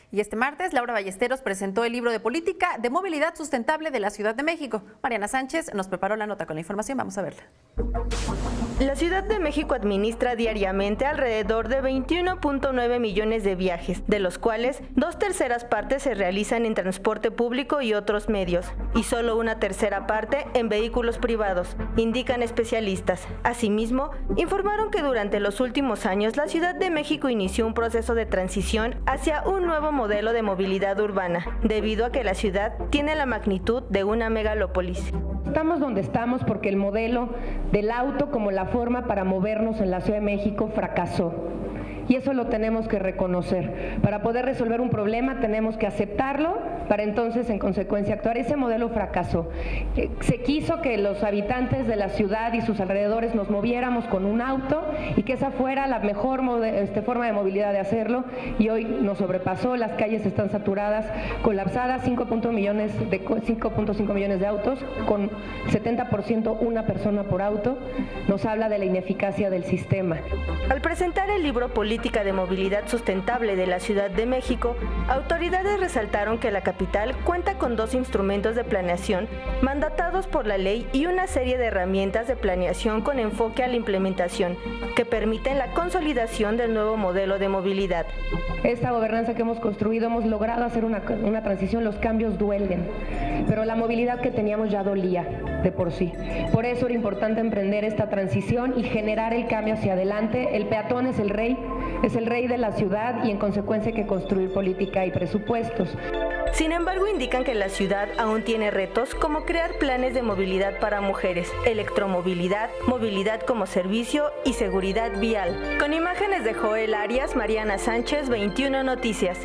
Y este martes, Laura Ballesteros presentó el libro de política de movilidad sustentable de la Ciudad de México. Mariana Sánchez nos preparó la nota con la información. Vamos a verla. La Ciudad de México administra diariamente alrededor de 21.9 millones de viajes, de los cuales 2/3 partes se realizan en transporte público y otros medios, y solo 1/3 parte en vehículos privados, indican especialistas. Asimismo, informaron que durante los últimos años la Ciudad de México inició un proceso de transición hacia un nuevo modelo de movilidad urbana, debido a que la ciudad tiene la magnitud de una megalópolis. Estamos donde estamos porque el modelo del auto como la forma para movernos en la Ciudad de México fracasó. Y eso lo tenemos que reconocer. Para poder resolver un problema tenemos que aceptarlo, para entonces en consecuencia actuar. Ese modelo fracasó. Se quiso que los habitantes de la ciudad y sus alrededores nos moviéramos con un auto y que esa fuera la mejor forma de movilidad de hacerlo, y hoy nos sobrepasó. Las calles están saturadas, colapsadas, 5.5 millones de autos, con 70% una persona por auto. Nos habla de la ineficacia del sistema. Al presentar el libro Política de Movilidad Sustentable de la Ciudad de México, autoridades resaltaron que la capital cuenta con 2 instrumentos de planeación mandatados por la ley y una serie de herramientas de planeación con enfoque a la implementación que permiten la consolidación del nuevo modelo de movilidad. Esta gobernanza que hemos construido, hemos logrado hacer una transición. Los cambios duelen, pero la movilidad que teníamos ya dolía de por sí. Por eso era importante emprender esta transición y generar el cambio hacia adelante. El peatón es el rey de la ciudad, y en consecuencia hay que construir política y presupuestos. Sin embargo, indican que la ciudad aún tiene retos como crear planes de movilidad para mujeres, electromovilidad, movilidad como servicio y seguridad vial. Con imágenes de Joel Arias, Mariana Sánchez, 21 Noticias.